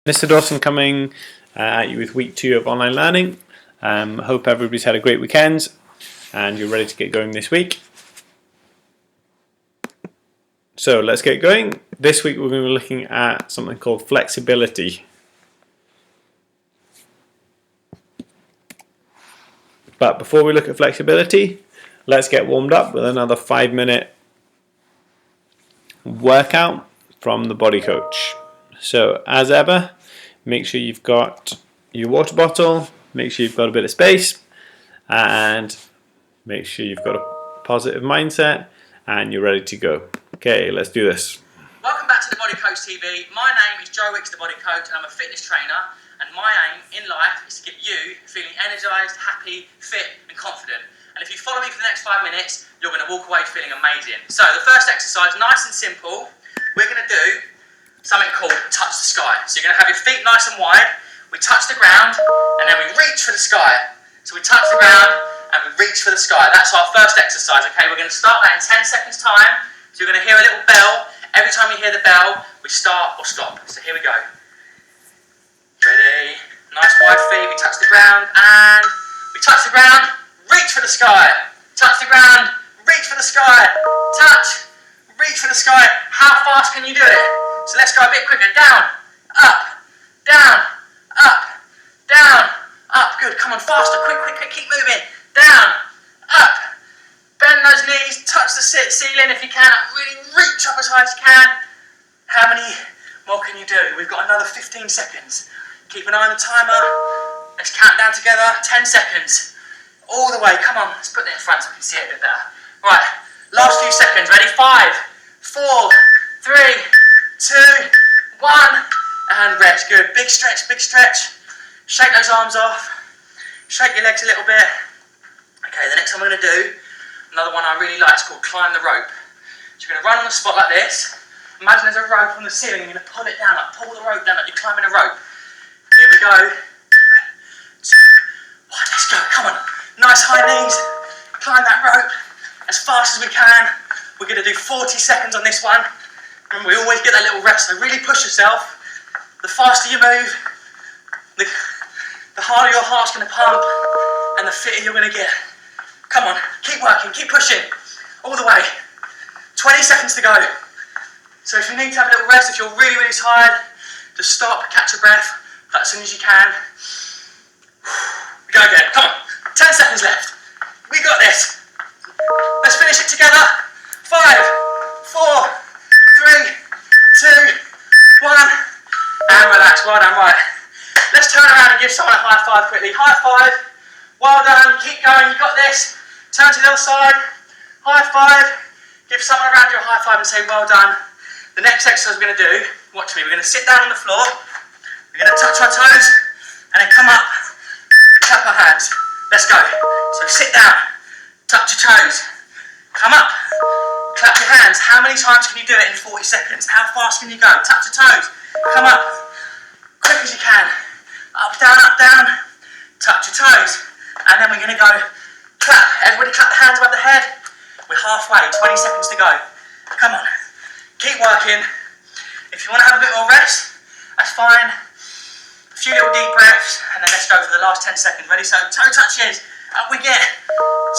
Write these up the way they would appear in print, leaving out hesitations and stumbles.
Mr. Dawson coming at you with week 2 of online learning. Hope everybody's had a great weekend and you're ready to get going this week. So let's get going. This week we're going to be looking at something called flexibility. But before we look at flexibility, let's get warmed up with another 5-minute workout from the Body Coach. So as ever, make sure you've got your water bottle, make sure you've got a bit of space, and make sure you've got a positive mindset and you're ready to go. Okay, let's do this. Welcome back to the Body Coach TV. My name is Joe Wicks, the Body Coach, and I'm a fitness trainer, and my aim in life is to get you feeling energised, happy, fit and confident. And if you follow me for the next 5 minutes, you're going to walk away feeling amazing. So the first exercise, nice and simple, we're going to do something called touch the sky. So you're going to have your feet nice and wide, we touch the ground, and then we reach for the sky. So we touch the ground and we reach for the sky. That's our first exercise, okay? We're going to start that in 10 seconds time. So you're going to hear a little bell. Every time you hear the bell, we start or stop. So here we go. Ready? Nice wide feet, we touch the ground, and we touch the ground, reach for the sky. Touch the ground, reach for the sky. Touch, reach for the sky. How fast can you do it? So let's go a bit quicker. Down, up, down, up, down, up. Good, come on, faster, quick, keep moving. Down, up, bend those knees, touch the ceiling if you can. Really reach up as high as you can. How many more can you do? We've got another 15 seconds. Keep an eye on the timer. Let's count down together. 10 seconds. All the way, come on. Let's put that in front so I can see it a bit better. Right, last few seconds. Ready? 5, 4, 3, 2, 1, and rest. Good. Big stretch, big stretch. Shake those arms off. Shake your legs a little bit. Okay, the next one we're going to do, another one I really like, it's called climb the rope. So you're going to run on the spot like this. Imagine there's a rope on the ceiling, you're going to pull it down, like pull the rope down like you're climbing a rope. Here we go. 3, 2, 1, let's go. Come on. Nice high knees. Climb that rope as fast as we can. We're going to do 40 seconds on this one. And we always get that little rest, so really push yourself. The faster you move, the harder your heart's going to pump, and the fitter you're going to get. Come on, keep working, keep pushing, all the way. 20 seconds to go. So if you need to have a little rest, if you're really, really tired, just stop, catch your breath, as soon as you can. We go again, come on. 10 seconds left. We got this. Let's finish it together. 5, 4, 3, 2, 1, and relax. Well done, right. Let's turn around and give someone a high five quickly. High five. Well done, keep going, you got this. Turn to the other side. High five. Give someone around you a high five and say well done. The next exercise we're going to do, watch me, we're going to sit down on the floor. We're going to touch our toes and then come up, clap our hands. Let's go. So sit down, touch your toes, come up, clap your hands. How many times can you do it in 40 seconds? How fast can you go? Touch your toes, come up, quick as you can. Up, down, touch your toes. And then we're going to go clap. Everybody clap the hands above the head. We're halfway, 20 seconds to go. Come on, keep working. If you want to have a bit more rest, that's fine. A few little deep breaths, and then let's go for the last 10 seconds. Ready? So toe touches, up we get.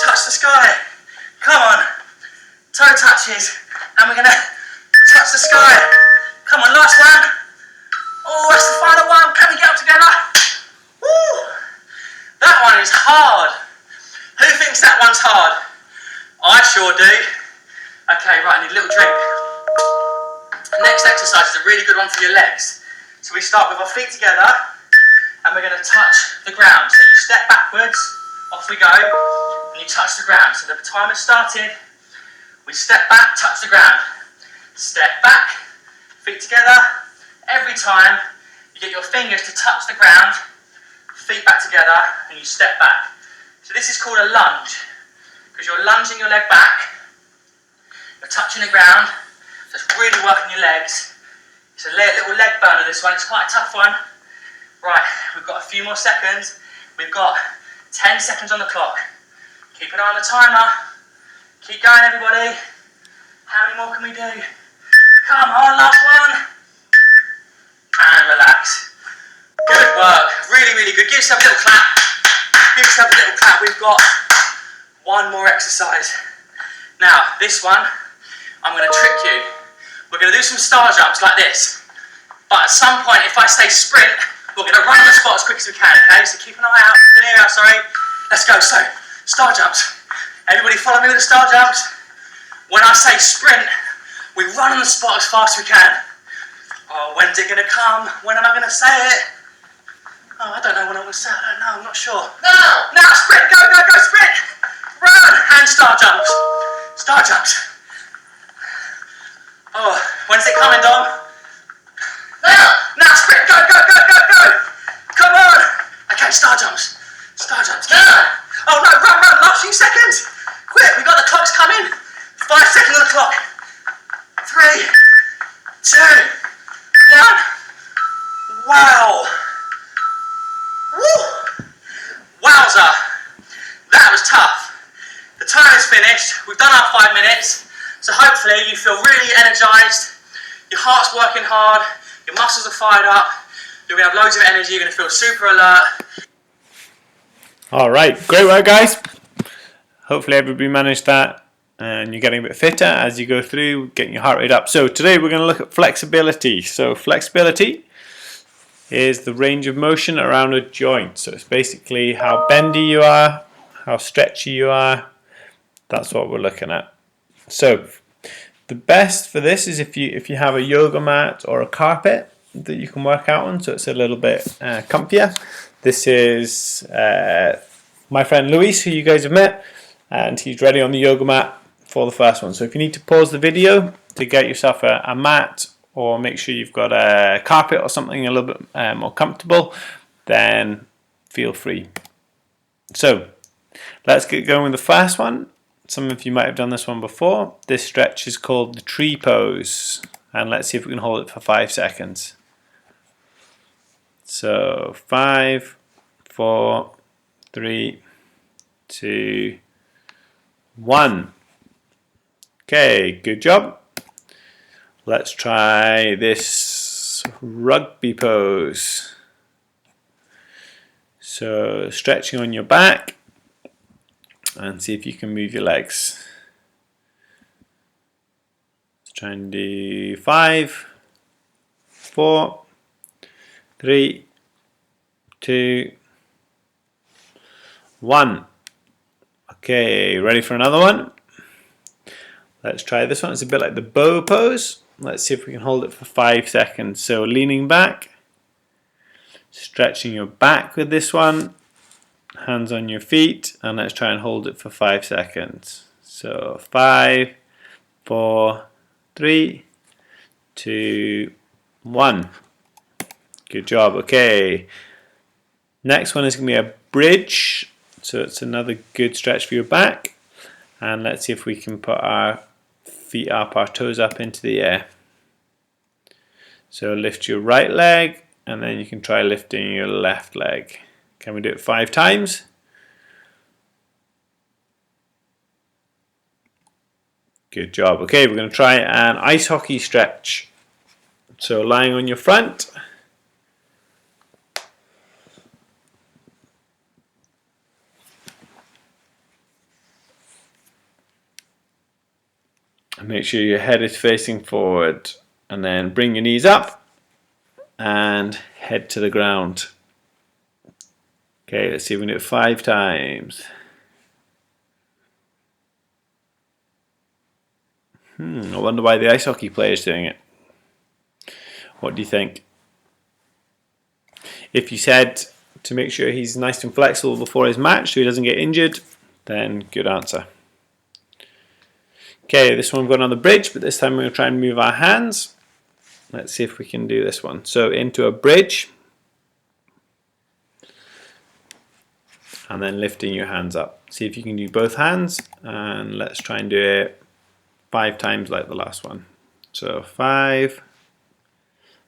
Touch the sky. Come on, toe touches, and we're gonna touch the sky. Come on, last one. Oh, that's the final one. Can we get up together? Woo! That one is hard. Who thinks that one's hard? I sure do. Okay, right, I need a little drink. The next exercise is a really good one for your legs. So we start with our feet together and we're going to touch the ground. So you step backwards, off we go, and you touch the ground. So the timer started, we step back, touch the ground. Step back, feet together. Every time you get your fingers to touch the ground, feet back together, and you step back. So this is called a lunge, because you're lunging your leg back, you're touching the ground, so it's really working your legs. It's a little leg burner, this one, it's quite a tough one. Right, we've got a few more seconds. We've got 10 seconds on the clock. Keep an eye on the timer. Keep going, everybody. How many more can we do? Come on, last one. And relax. yourself a little clap. Give yourself a little clap. We've got one more exercise. Now, this one, I'm going to trick you. We're going to do some star jumps like this. But at some point, if I say sprint, we're going to run the spot as quick as we can, okay? So keep an eye out, keep an ear out, sorry. Let's go. So, star jumps. Everybody follow me with the star jumps. When I say sprint, we run on the spot as fast as we can. Oh, when's it going to come? When am I going to say it? Oh, I don't know when I'm going to say it. I don't know, I'm not sure. Now! Now, sprint! Go, go, go, sprint! Run! And star jumps. Star jumps. Oh, when's it coming, Dom? Now! Now, sprint! Go, go, go, go, go! Come on! Okay, star jumps. Star jumps. Now! Oh, no, run, run! Last few seconds! Quick, we got the clocks coming. 5 seconds on the clock. 3, 2, 1. Wow! Woo! Wowza! That was tough. The time is finished. We've done our 5 minutes. So hopefully you feel really energized. Your heart's working hard. Your muscles are fired up. You're going to have loads of energy. You're going to feel super alert. Alright, great work guys. Hopefully everybody managed that and you're getting a bit fitter as you go through, getting your heart rate up. So today we're going to look at flexibility. So flexibility is the range of motion around a joint. So it's basically how bendy you are, how stretchy you are. That's what we're looking at. So the best for this is if you have a yoga mat or a carpet that you can work out on, so it's a little bit comfier. This is my friend Luis, who you guys have met, and he's ready on the yoga mat for the first one. So if you need to pause the video to get yourself a mat, or make sure you've got a carpet or something a little bit more comfortable, then feel free. So let's get going with the first one. Some of you might have done this one before. This stretch is called the tree pose, and let's see if we can hold it for 5 seconds. So 5, 4, 3, 2, 1. Okay, good job. Let's try this rugby pose. So stretching on your back and see if you can move your legs. Let's try and do 5, 4, 3, 2, 1. Okay, ready for another one? Let's try this one. It's a bit like the bow pose. Let's see if we can hold it for 5 seconds. So leaning back, stretching your back with this one, hands on your feet, and let's try and hold it for 5 seconds. So 5, 4, 3, 2, 1. Good job. Okay. Next one is going to be a bridge. So it's another good stretch for your back. And let's see if we can put our feet up, our toes up into the air. So lift your right leg, and then you can try lifting your left leg. Can we do it 5 times? Good job. Okay, we're going to try an ice hockey stretch. So lying on your front. Make sure your head is facing forward, and then bring your knees up and head to the ground. Okay, let's see if we can do it 5 times. I wonder why the ice hockey player is doing it. What do you think? If you said to make sure he's nice and flexible before his match so he doesn't get injured, then good answer. Okay, this one we've got on the bridge, but this time we're going to try and move our hands. Let's see if we can do this one. So into a bridge, and then lifting your hands up. See if you can do both hands, and let's try and do it 5 times like the last one. So 5,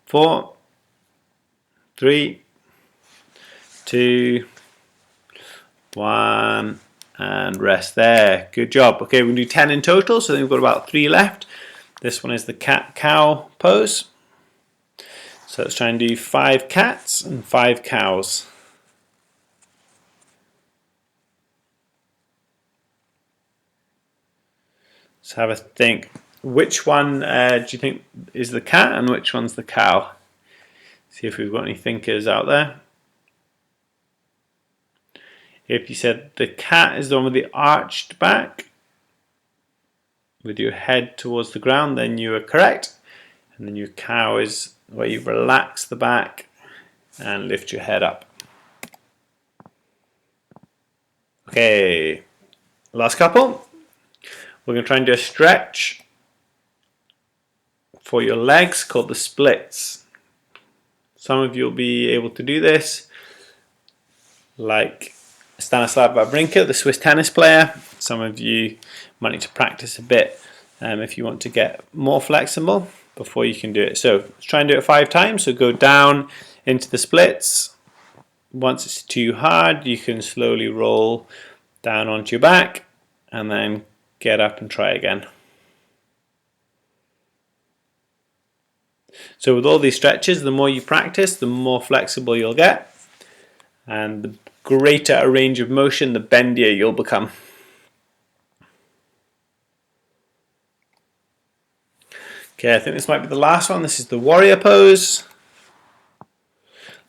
4, 3, 2, 1, and rest there. Good job. Okay, we're going to do 10 in total, so then we've got about 3 left. This one is the cat-cow pose. So let's try and do 5 cats and 5 cows. Let's have a think. Which one do you think is the cat and which one's the cow? See if we've got any thinkers out there. If you said the cat is the one with the arched back, with your head towards the ground, then you are correct. And then your cow is where you relax the back and lift your head up. Okay, last couple. We're going to try and do a stretch for your legs called the splits. Some of you will be able to do this, like Stanislav Wawrinka, the Swiss tennis player. Some of you might need to practice a bit if you want to get more flexible before you can do it. So let's try and do it 5 times. So go down into the splits. Once it's too hard, you can slowly roll down onto your back and then get up and try again. So with all these stretches, the more you practice, the more flexible you'll get, and the greater a range of motion, the bendier you'll become. Okay, I think this might be the last one. This is the warrior pose.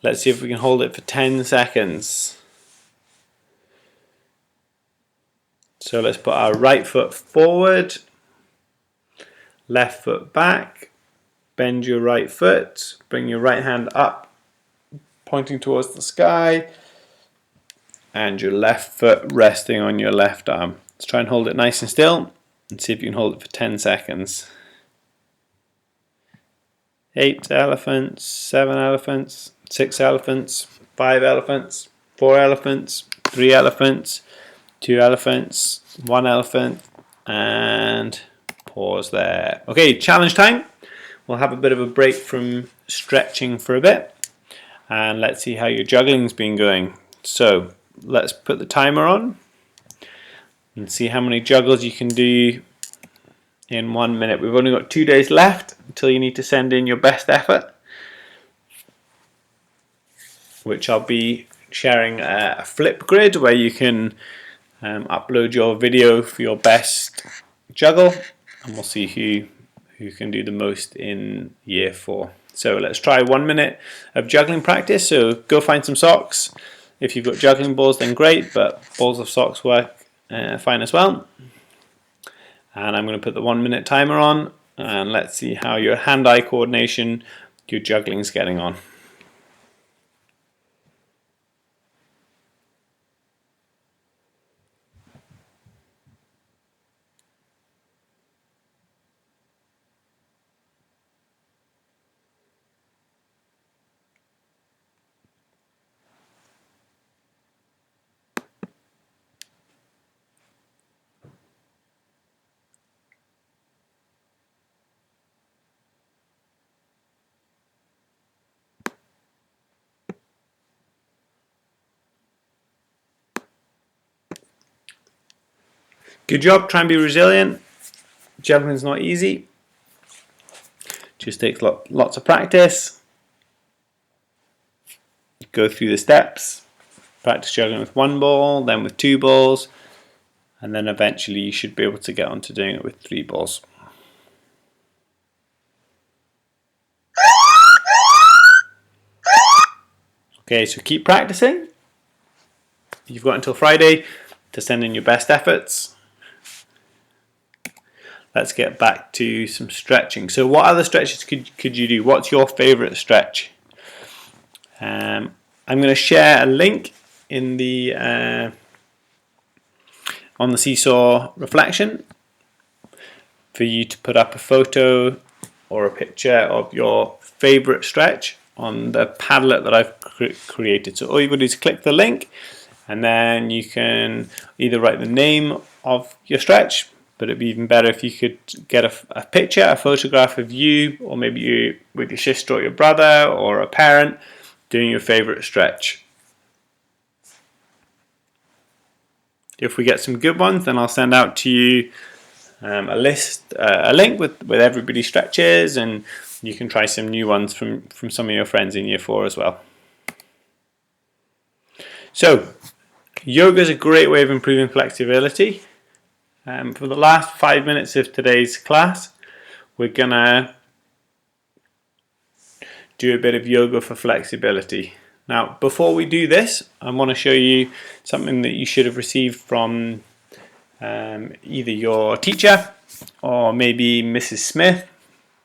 Let's see if we can hold it for 10 seconds. So let's put our right foot forward, left foot back, bend your right foot, bring your right hand up, pointing towards the sky, and your left foot resting on your left arm. Let's try and hold it nice and still and see if you can hold it for 10 seconds. 8 elephants, 7 elephants, 6 elephants, 5 elephants, 4 elephants, 3 elephants, 2 elephants, 1 elephant, and pause there. Okay, challenge time. We'll have a bit of a break from stretching for a bit, and let's see how your juggling's been going. So let's put the timer on and see how many juggles you can do in 1 minute. We've only got 2 days left until you need to send in your best effort, which I'll be sharing a Flipgrid where you can upload your video for your best juggle, and we'll see who can do the most in year 4. So let's try 1 minute of juggling practice. So go find some socks. If you've got juggling balls, then great, but balls of socks work fine as well. And I'm going to put the 1 minute timer on, and let's see how your hand-eye coordination, your juggling's getting on. Good job, try and be resilient. Juggling's not easy. Just takes lots of practice. Go through the steps. Practice juggling with 1 ball, then with 2 balls, and then eventually you should be able to get onto doing it with 3 balls. Okay, so keep practicing. You've got until Friday to send in your best efforts. Let's get back to some stretching. So what other stretches could you do? What's your favorite stretch? I'm going to share a link in the on the Seesaw reflection for you to put up a photo or a picture of your favorite stretch on the Padlet that I've created. So all you've got to do is click the link, and then you can either write the name of your stretch, but it'd be even better if you could get a picture, a photograph of you, or maybe you with your sister or your brother or a parent doing your favorite stretch. If we get some good ones, then I'll send out to you a link with everybody's stretches, and you can try some new ones from some of your friends in year 4 as well. So yoga is a great way of improving flexibility. For the last 5 minutes of today's class, we're gonna do a bit of yoga for flexibility. Now, before we do this, I want to show you something that you should have received from either your teacher or maybe Mrs. Smith,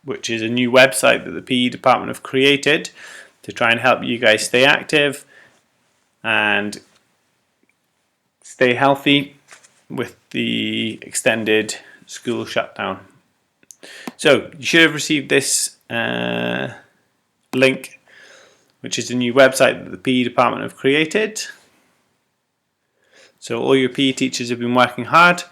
which is a new website that the PE department have created to try and help you guys stay active and stay healthy with the extended school shutdown. So you should have received this link, which is a new website that the PE department have created. So all your PE teachers have been working hard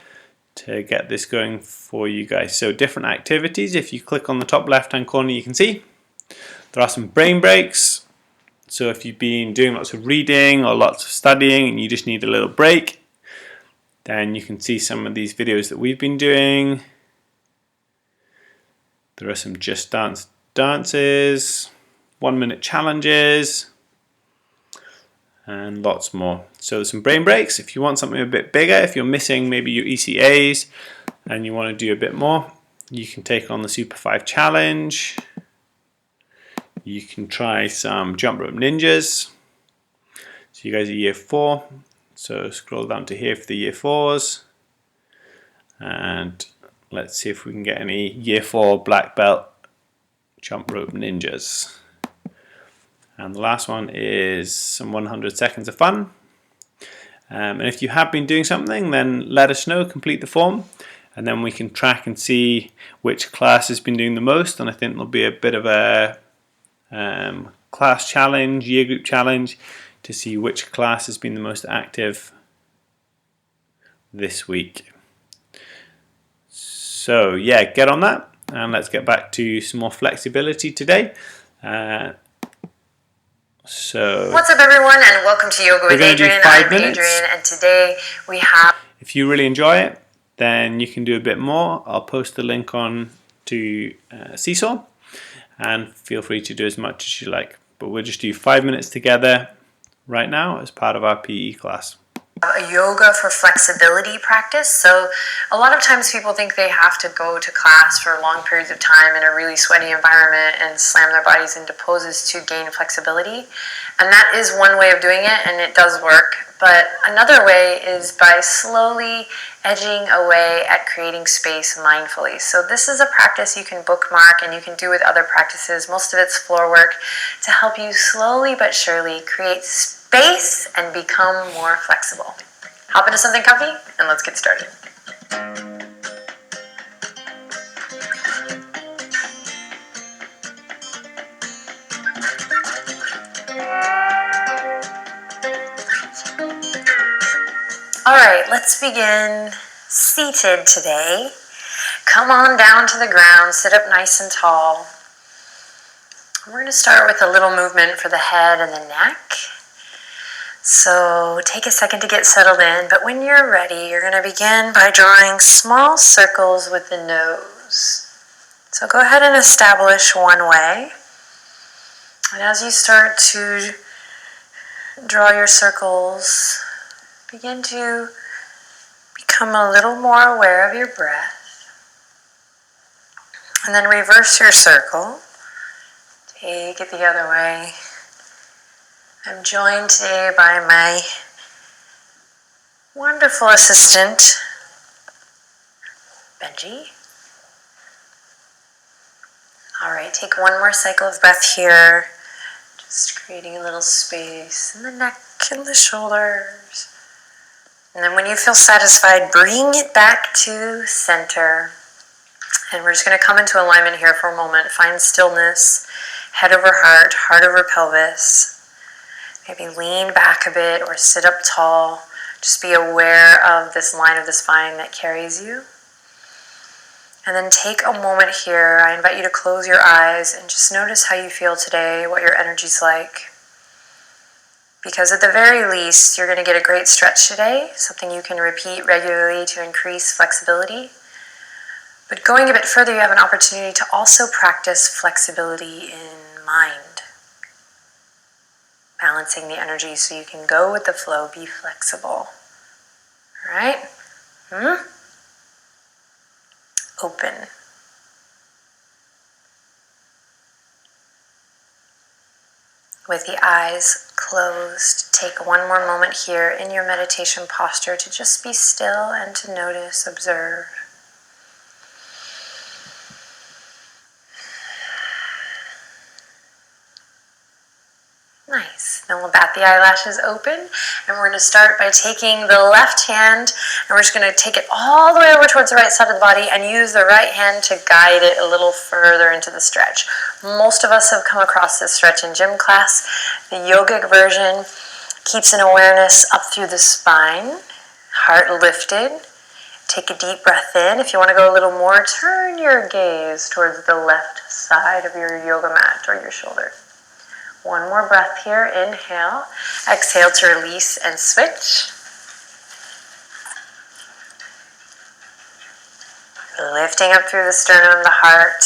to get this going for you guys. So different activities, if you click on the top left hand corner, you can see there are some brain breaks. So if you've been doing lots of reading or lots of studying and you just need a little break, then you can see some of these videos that we've been doing. There are some Just Dance dances, 1 minute challenges, and lots more. So some brain breaks. If you want something a bit bigger, if you're missing maybe your ECAs and you want to do a bit more, you can take on the Super 5 challenge. You can try some jump rope ninjas. So you guys are year 4. So scroll down to here for the year 4s. And let's see if we can get any year 4 black belt jump rope ninjas. And the last one is some 100 seconds of fun. And if you have been doing something, then let us know, complete the form, and then we can track and see which class has been doing the most. And I think there'll be a bit of a class challenge, year group challenge, to see which class has been the most active this week. So yeah, get on that, and let's get back to some more flexibility today. So what's up, everyone, and welcome to Yoga with Adriene. I'm minutes. Adriene, and today we have... If you really enjoy it, then you can do a bit more. I'll post the link on to Seesaw, and feel free to do as much as you like. But we'll just do 5 minutes together right now as part of our PE class. A yoga for flexibility practice. So a lot of times people think they have to go to class for long periods of time in a really sweaty environment and slam their bodies into poses to gain flexibility. And that is one way of doing it, and it does work. But another way is by slowly edging away at creating space mindfully. So this is a practice you can bookmark and you can do with other practices. Most of it's floor work to help you slowly but surely create space and become more flexible. Hop into something comfy and let's get started. All right, let's begin seated today. Come on down to the ground, sit up nice and tall. We're going to start with a little movement for the head and the neck. So take a second to get settled in, but when you're ready, you're going to begin by drawing small circles with the nose. So go ahead and establish one way. And as you start to draw your circles, begin to become a little more aware of your breath. And then reverse your circle. Take it the other way. I'm joined today by my wonderful assistant, Benji. All right, take one more cycle of breath here. Just creating a little space in the neck and the shoulders. And then when you feel satisfied, bring it back to center. And we're just going to come into alignment here for a moment. Find stillness, head over heart, heart over pelvis. Maybe lean back a bit or sit up tall. Just be aware of this line of the spine that carries you. And then take a moment here. I invite you to close your eyes and just notice how you feel today, what your energy's like. Because at the very least, you're going to get a great stretch today, something you can repeat regularly to increase flexibility. But going a bit further, you have an opportunity to also practice flexibility in mind. Balancing the energy so you can go with the flow, be flexible. All right? open. With the eyes closed, take one more moment here in your meditation posture to just be still and to notice, observe. Nice. Then we'll bat the eyelashes open, and we're going to start by taking the left hand, and we're just going to take it all the way over towards the right side of the body and use the right hand to guide it a little further into the stretch. Most of us have come across this stretch in gym class. The yogic version keeps an awareness up through the spine, heart lifted. Take a deep breath in. If you want to go a little more, turn your gaze towards the left side of your yoga mat or your shoulder. One more breath here. Inhale. Exhale to release and switch. Lifting up through the sternum, the heart.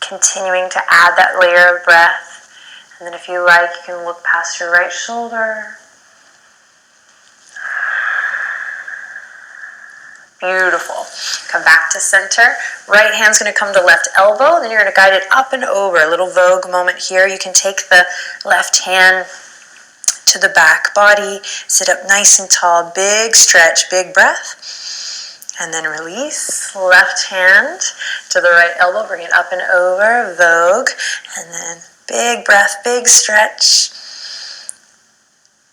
Continuing to add that layer of breath. And then if you like, you can look past your right shoulder. Beautiful. Come back to center. Right hand's going to come to left elbow. Then you're going to guide it up and over. A little Vogue moment here. You can take the left hand to the back body. Sit up nice and tall. Big stretch, big breath. And then release. Left hand to the right elbow. Bring it up and over. Vogue. And then big breath, big stretch.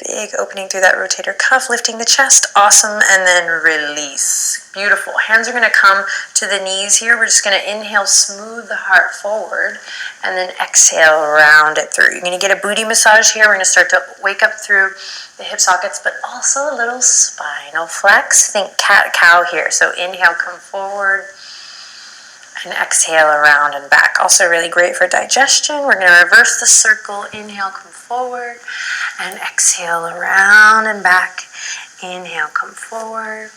Big opening through that rotator cuff, lifting the chest. Awesome. And then release. Beautiful. Hands are going to come to the knees here. We're just going to inhale, smooth the heart forward, and then exhale, round it through. You're going to get a booty massage here. We're going to start to wake up through the hip sockets, but also a little spinal flex. Think cat-cow here. So inhale, come forward, and exhale, around and back. Also really great for digestion. We're going to reverse the circle. Inhale, come forward, and exhale, around and back. Inhale, come forward,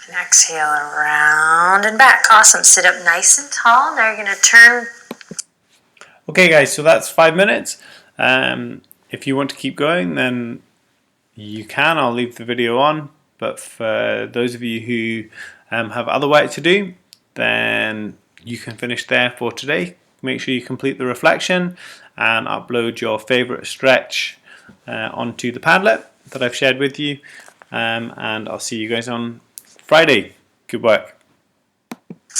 and exhale, around and back. Awesome. Sit up nice and tall. Now you're going to turn. Okay guys, so that's 5 minutes. If you want to keep going, then you can. I'll leave the video on. But for those of you who have other work to do, then you can finish there for today. Make sure you complete the reflection and upload your favorite stretch onto the Padlet that I've shared with you. And I'll see you guys on Friday. Good work.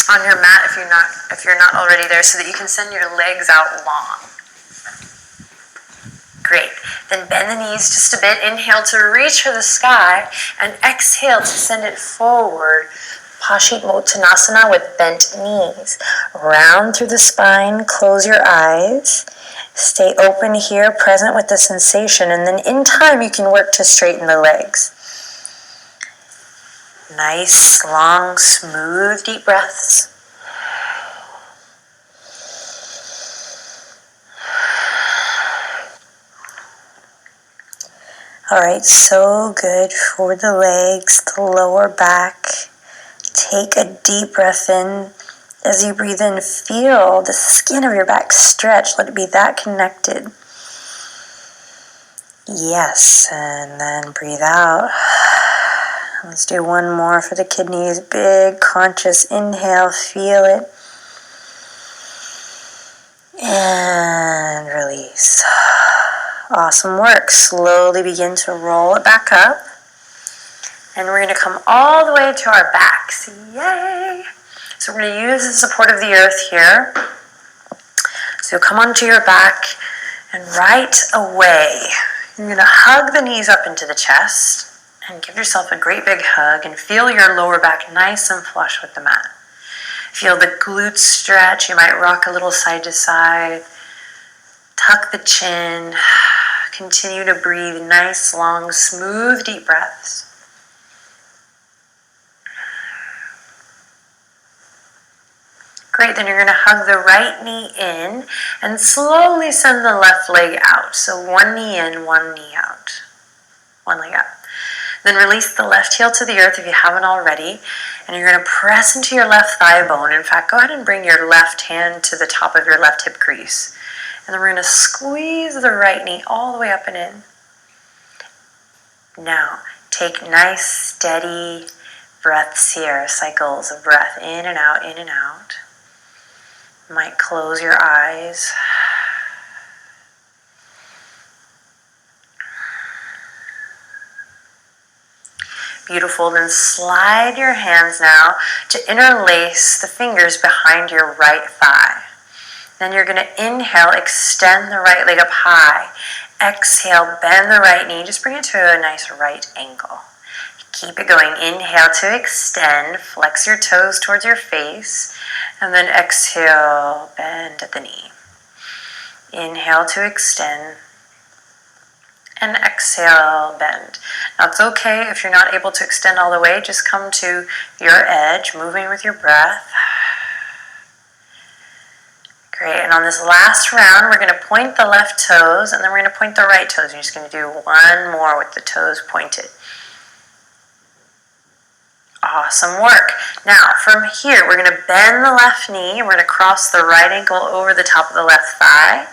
On your mat if you're not already there, so that you can send your legs out long. Great. Then bend the knees just a bit. Inhale to reach for the sky, and exhale to send it forward. Paschimottanasana with bent knees. Round through the spine, close your eyes. Stay open here, present with the sensation, and then in time you can work to straighten the legs. Nice, long, smooth, deep breaths. All right, so good for the legs, the lower back. Take a deep breath in. As you breathe in, feel the skin of your back stretch. Let it be that connected. Yes, and then breathe out. Let's do one more for the kidneys. Big, conscious inhale. Feel it. And release. Awesome work. Slowly begin to roll it back up. And we're going to come all the way to our backs. Yay! So we're going to use the support of the earth here. So come onto your back, and right away, you're going to hug the knees up into the chest and give yourself a great big hug and feel your lower back nice and flush with the mat. Feel the glutes stretch. You might rock a little side to side. Tuck the chin. Continue to breathe nice, long, smooth, deep breaths. Great, then you're going to hug the right knee in and slowly send the left leg out. So one knee in, one knee out. One leg out. Then release the left heel to the earth if you haven't already. And you're going to press into your left thigh bone. In fact, go ahead and bring your left hand to the top of your left hip crease. And then we're going to squeeze the right knee all the way up and in. Now, take nice, steady, breaths here, cycles of breath in and out, in and out. You might close your eyes. Beautiful. Then slide your hands now to interlace the fingers behind your right thigh. Then you're going to inhale, extend the right leg up high. Exhale, bend the right knee. Just bring it to a nice right angle. Keep it going. Inhale to extend. Flex your toes towards your face. And then exhale, bend at the knee. Inhale to extend. And exhale, bend. Now it's okay if you're not able to extend all the way. Just come to your edge, moving with your breath. Great, and on this last round, we're going to point the left toes, and then we're going to point the right toes. You're just going to do one more with the toes pointed. Awesome work. Now, from here, we're going to bend the left knee, and we're going to cross the right ankle over the top of the left thigh.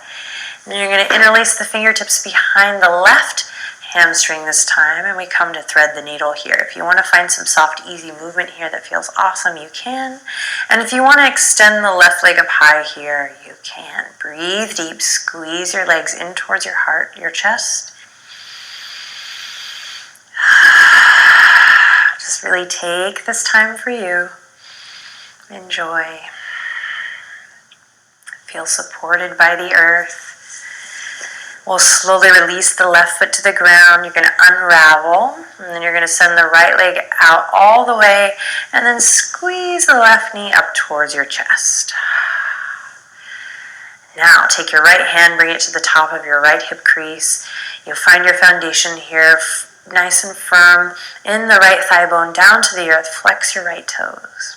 And then you're going to interlace the fingertips behind the left hamstring this time, and we come to thread the needle here. If you want to find some soft, easy movement here that feels awesome, you can. And if you want to extend the left leg up high here, you can. Breathe deep, squeeze your legs in towards your heart, your chest. Just really take this time for you. Enjoy. Feel supported by the earth. We'll slowly release the left foot to the ground. You're going to unravel, and then you're going to send the right leg out all the way, and then squeeze the left knee up towards your chest. Now, take your right hand, bring it to the top of your right hip crease. You'll find your foundation here, nice and firm, in the right thigh bone, down to the earth. Flex your right toes.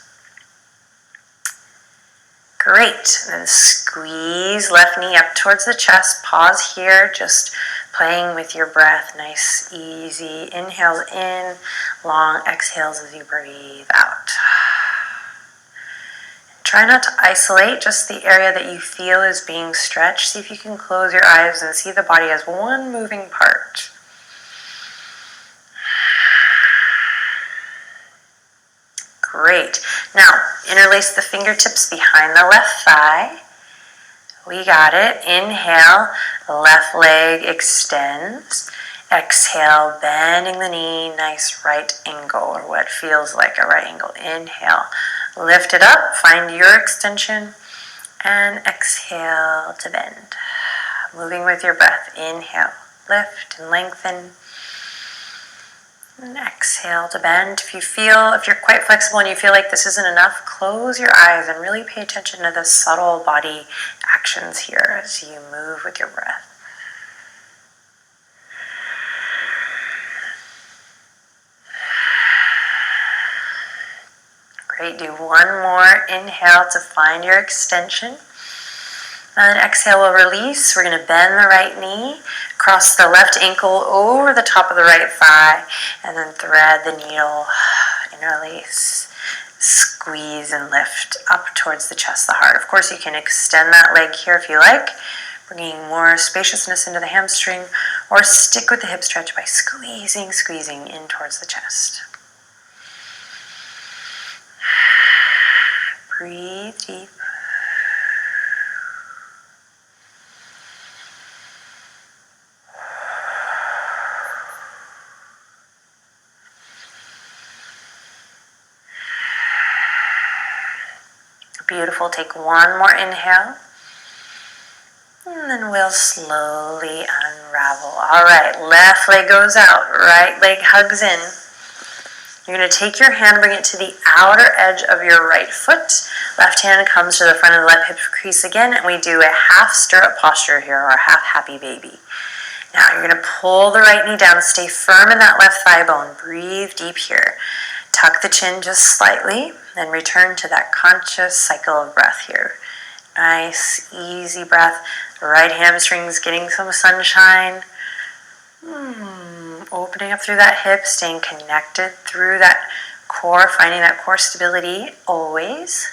Great. And then squeeze left knee up towards the chest. Pause here, just playing with your breath. Nice, easy inhales in, long exhales as you breathe out. Try not to isolate just the area that you feel is being stretched. See if you can close your eyes and see the body as one moving part. Great. Now, interlace the fingertips behind the left thigh. We got it. Inhale, left leg extends. Exhale, bending the knee, nice right angle, or what feels like a right angle. Inhale, lift it up, find your extension, and exhale to bend. Moving with your breath. Inhale, lift and lengthen. And exhale to bend. If you're quite flexible and you feel like this isn't enough, close your eyes and really pay attention to the subtle body actions here as you move with your breath. Great, do one more inhale to find your extension. And then exhale, we'll release. We're going to bend the right knee, cross the left ankle over the top of the right thigh, and then thread the needle, interlace, squeeze and lift up towards the chest, the heart. Of course, you can extend that leg here if you like, bringing more spaciousness into the hamstring, or stick with the hip stretch by squeezing in towards the chest. Breathe deep. Beautiful. Take one more inhale. And then we'll slowly unravel. All right, left leg goes out, right leg hugs in. You're going to take your hand, bring it to the outer edge of your right foot. Left hand comes to the front of the left hip crease again, and we do a half stirrup posture here, or half happy baby. Now you're going to pull the right knee down, stay firm in that left thigh bone. Breathe deep here. Tuck the chin just slightly, then return to that conscious cycle of breath here. Nice, easy breath. The right hamstring's getting some sunshine. Opening up through that hip, staying connected through that core, finding that core stability always.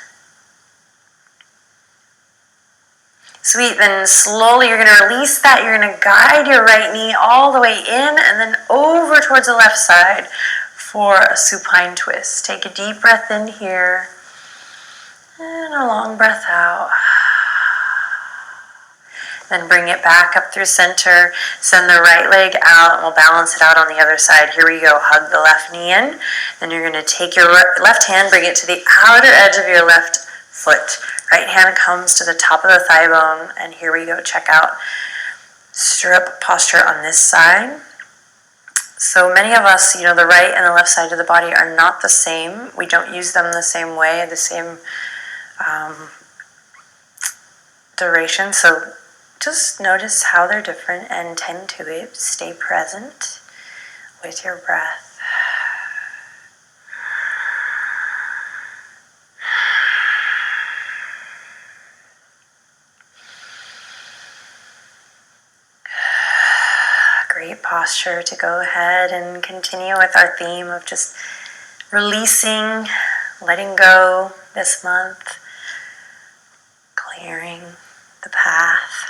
Sweet, then slowly you're going to release that. You're going to guide your right knee all the way in and then over towards the left side. for a supine twist. Take a deep breath in here and a long breath out. Then bring it back up through center. Send the right leg out and we'll balance it out on the other side. Here we go. Hug the left knee in. Then you're going to take your left hand, bring it to the outer edge of your left foot. Right hand comes to the top of the thigh bone. And here we go. Check out stirrup posture on this side. So many of us, the right and the left side of the body are not the same. We don't use them the same way, the same duration. So just notice how they're different and tend to it. Stay present with your breath. Great posture to go ahead and continue with our theme of just releasing, letting go this month, clearing the path.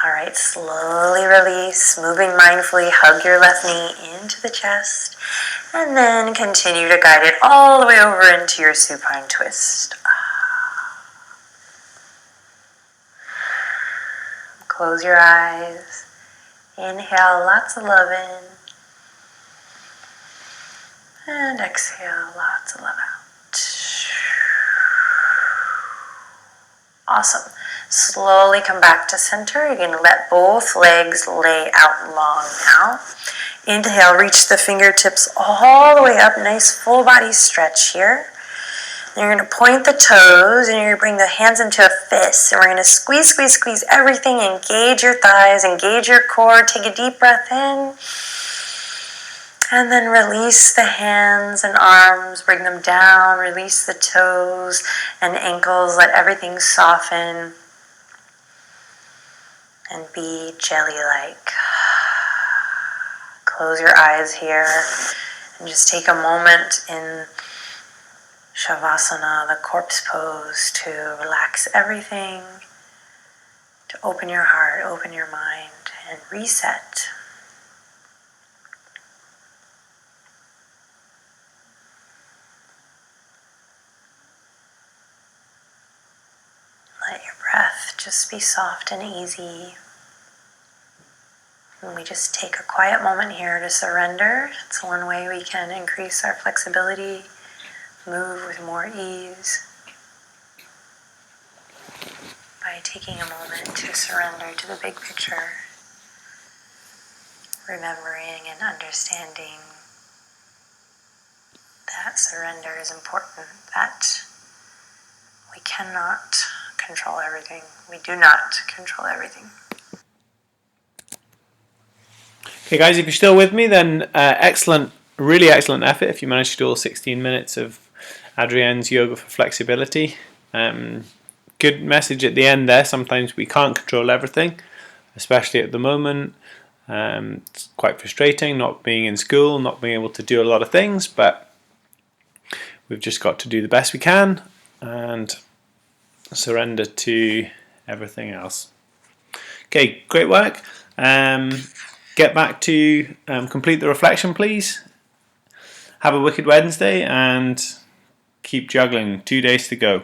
All right, slowly release, moving mindfully, hug your left knee into the chest, and then continue to guide it all the way over into your supine twist. Close your eyes, inhale lots of love in, and exhale lots of love out. Awesome. Slowly come back to center. You're going to let both legs lay out long now. Inhale, reach the fingertips all the way up. Nice full body stretch here. Then you're going to point the toes and you're going to bring the hands into a fist. And we're going to squeeze, squeeze, squeeze everything. Engage your thighs, engage your core. Take a deep breath in. And then release the hands and arms. Bring them down. Release the toes and ankles. Let everything soften and be jelly-like. Close your eyes here and just take a moment in Shavasana, the corpse pose, to relax everything, to open your heart, open your mind, and reset. Let your breath just be soft and easy. And we just take a quiet moment here to surrender. It's one way we can increase our flexibility, move with more ease, by taking a moment to surrender to the big picture, remembering and understanding that surrender is important, that we cannot control everything. We do not control everything. Okay guys, if you're still with me, then excellent, really excellent effort if you managed to do all 16 minutes of Adrienne's Yoga for Flexibility. Good message at the end there. Sometimes we can't control everything, especially at the moment. It's quite frustrating not being in school, not being able to do a lot of things, but we've just got to do the best we can and surrender to everything else. Okay, great work. Get back to complete the reflection, please. Have a wicked Wednesday and keep juggling. 2 days to go.